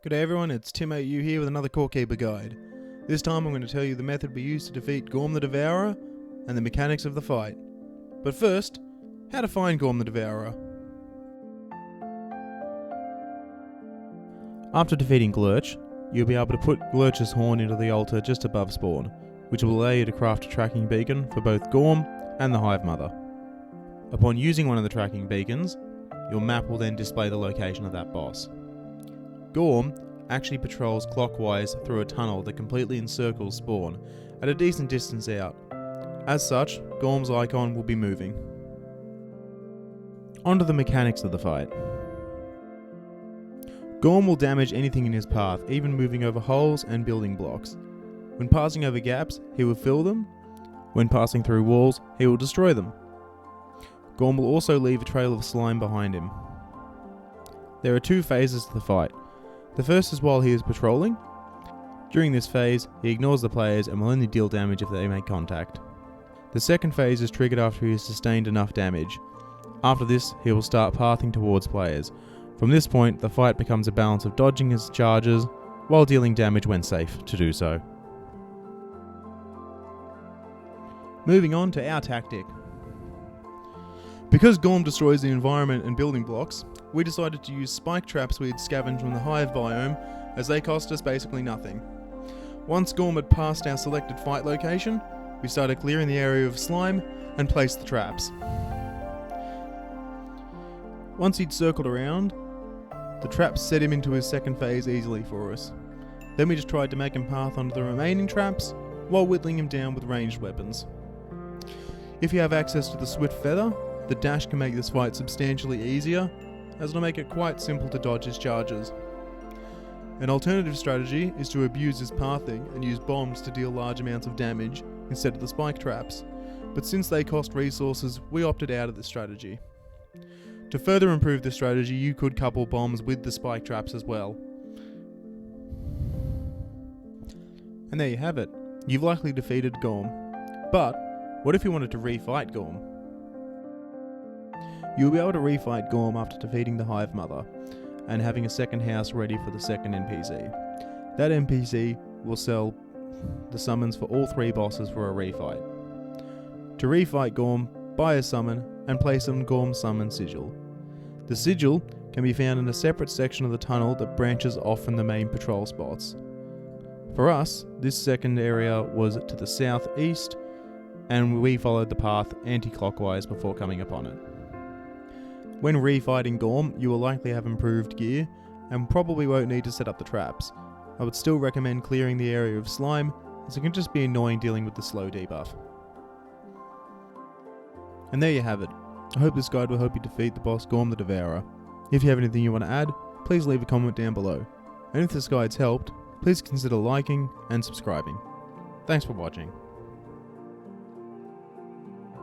G'day everyone, it's Tim8U here with another Core Keeper guide. This time I'm going to tell you the method we use to defeat Ghorm the Devourer and the mechanics of the fight. But first, how to find Ghorm the Devourer. After defeating Glurch, you'll be able to put Glurch's horn into the altar just above spawn, which will allow you to craft a tracking beacon for both Ghorm and the Hive Mother. Upon using one of the tracking beacons, your map will then display the location of that boss. Ghorm actually patrols clockwise through a tunnel that completely encircles spawn at a decent distance out. As such, Ghorm's icon will be moving. Onto the mechanics of the fight. Ghorm will damage anything in his path, even moving over holes and building blocks. When passing over gaps, he will fill them. When passing through walls, he will destroy them. Ghorm will also leave a trail of slime behind him. There are two phases to the fight. The first is while he is patrolling. During this phase, he ignores the players and will only deal damage if they make contact. The second phase is triggered after he has sustained enough damage. After this, he will start pathing towards players. From this point, the fight becomes a balance of dodging his charges while dealing damage when safe to do so. Moving on to our tactic. Because Ghorm destroys the environment and building blocks, we decided to use spike traps we had scavenged from the Hive biome, as they cost us basically nothing. Once Ghorm had passed our selected fight location, we started clearing the area of slime and placed the traps. Once he'd circled around, the traps set him into his second phase easily for us. Then we just tried to make him path onto the remaining traps, while whittling him down with ranged weapons. If you have access to the Swift Feather, the dash can make this fight substantially easier, as it'll make it quite simple to dodge his charges. An alternative strategy is to abuse his pathing and use bombs to deal large amounts of damage instead of the spike traps, but since they cost resources, we opted out of this strategy. To further improve this strategy, you could couple bombs with the spike traps as well. And there you have it. You've likely defeated Ghorm. But what if you wanted to refight Ghorm? You'll be able to refight Ghorm after defeating the Hive Mother and having a second house ready for the second NPC. That NPC will sell the summons for all three bosses for a refight. To refight Ghorm, buy a summon and place on Ghorm's summon sigil. The sigil can be found in a separate section of the tunnel that branches off from the main patrol spots. For us, this second area was to the southeast, and we followed the path anti-clockwise before coming upon it. When refighting Ghorm, you will likely have improved gear, and probably won't need to set up the traps. I would still recommend clearing the area of slime, as it can just be annoying dealing with the slow debuff. And there you have it. I hope this guide will help you defeat the boss Ghorm the Devourer. If you have anything you want to add, please leave a comment down below. And if this guide's helped, please consider liking and subscribing. Thanks for watching.